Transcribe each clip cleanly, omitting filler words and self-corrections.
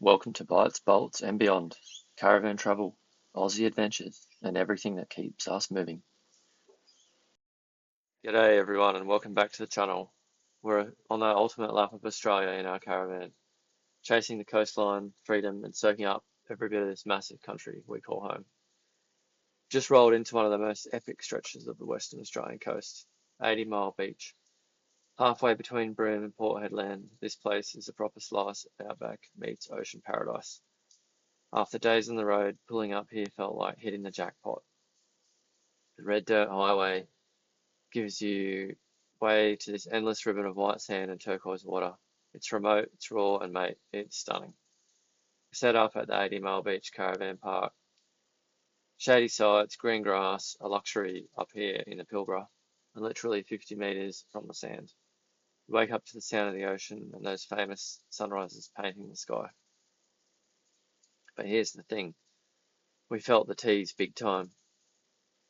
Welcome to Bytes, Bolts, and beyond. Caravan travel, Aussie adventures, and everything that keeps us moving. G'day everyone, and welcome back to the channel. We're on the ultimate lap of Australia in our caravan, chasing the coastline, freedom, and soaking up every bit of this massive country we call home. Just rolled into one of the most epic stretches of the Western Australian coast, 80-mile beach. Halfway between Broome and Port Hedland, this place is a proper slice of outback meets ocean paradise. After days on the road, pulling up here felt like hitting the jackpot. The red dirt highway gives you way to this endless ribbon of white sand and turquoise water. It's remote, it's raw, and mate, it's stunning. Set up at the 80-mile beach caravan park. Shady sides, green grass, a luxury up here in the Pilbara, and literally 50 meters from the sand. You wake up to the sound of the ocean and those famous sunrises painting the sky. But here's the thing, we felt the tease big time.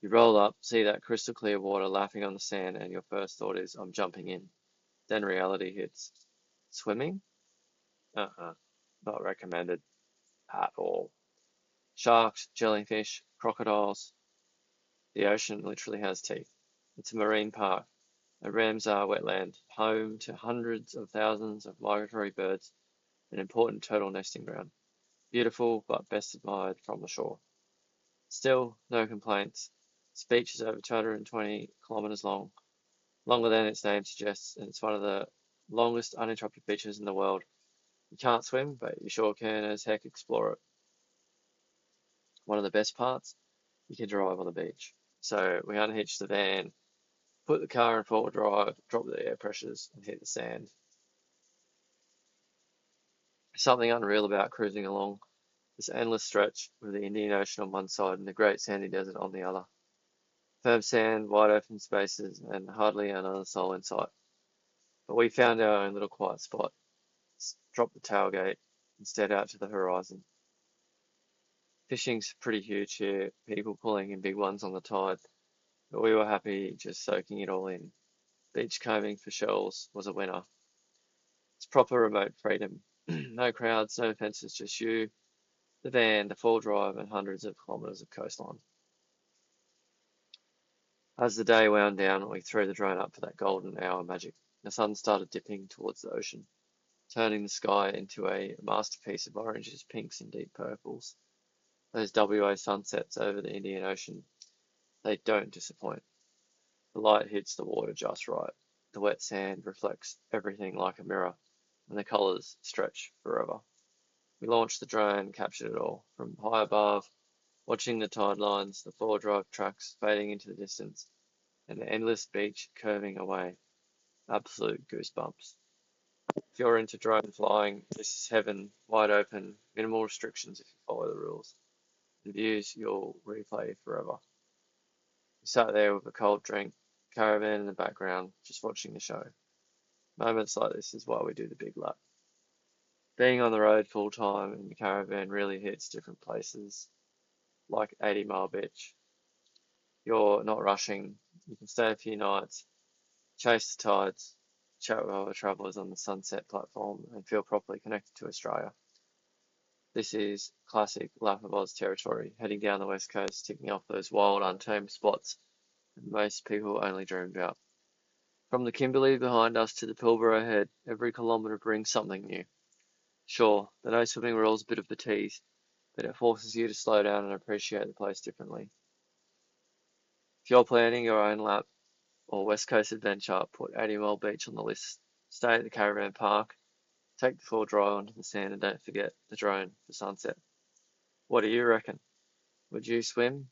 You roll up, see that crystal clear water lapping on the sand, and your first thought is, I'm jumping in. Then reality hits. Swimming? Not recommended at all. Sharks, jellyfish, crocodiles. The ocean literally has teeth. It's a marine park, a Ramsar wetland, home to hundreds of thousands of migratory birds, an important turtle nesting ground. Beautiful, but best admired from the shore. Still, no complaints. This beach is over 220 kilometers long, longer than its name suggests, and it's one of the longest uninterrupted beaches in the world. You can't swim, but you sure can as heck explore it. One of the best parts, you can drive on the beach. So we unhitched the van, put the car in forward drive, drop the air pressures, and hit the sand. Something unreal about cruising along this endless stretch with the Indian Ocean on one side and the Great Sandy Desert on the other. Firm sand, wide open spaces, and hardly another soul in sight. But we found our own little quiet spot, dropped the tailgate, and stared out to the horizon. Fishing's pretty huge here, people pulling in big ones on the tide, but we were happy just soaking it all in. Beach combing for shells was a winner. It's proper remote freedom. No crowds, no fences, just you, the van, the full drive, and hundreds of kilometres of coastline. As the day wound down, we threw the drone up for that golden hour magic. The sun started dipping towards the ocean, turning the sky into a masterpiece of oranges, pinks, and deep purples. Those WA sunsets over the Indian Ocean, they don't disappoint. The light hits the water just right. The wet sand reflects everything like a mirror, and the colours stretch forever. We launched the drone, captured it all, from high above, watching the tide lines, the four-drive tracks fading into the distance, and the endless beach curving away. Absolute goosebumps. If you're into drone flying, this is heaven, wide open, minimal restrictions if you follow the rules. The views you'll replay forever. We sat there with a cold drink, caravan in the background, just watching the show. Moments like this is why we do the big lap. Being on the road full time in the caravan really hits different places, like 80-mile beach. You're not rushing. You can stay a few nights, chase the tides, chat with other travellers on the sunset platform, and feel properly connected to Australia. This is classic lap of Oz territory, heading down the west coast, ticking off those wild, untamed spots that most people only dream about. From the Kimberley behind us to the Pilbara ahead, every kilometre brings something new. Sure, the no swimming rule is a bit of a tease, but it forces you to slow down and appreciate the place differently. If you're planning your own lap or West Coast adventure, put 80-mile beach on the list. Stay at the caravan park, take the full drive onto the sand, and don't forget the drone for sunset. What do you reckon? Would you swim?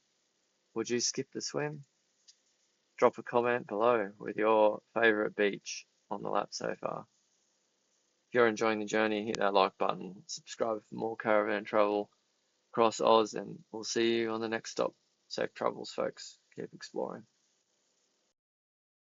Would you skip the swim? Drop a comment below with your favourite beach on the lap so far. If you're enjoying the journey, hit that like button, subscribe for more caravan travel across Oz, and we'll see you on the next stop. Safe travels, folks. Keep exploring.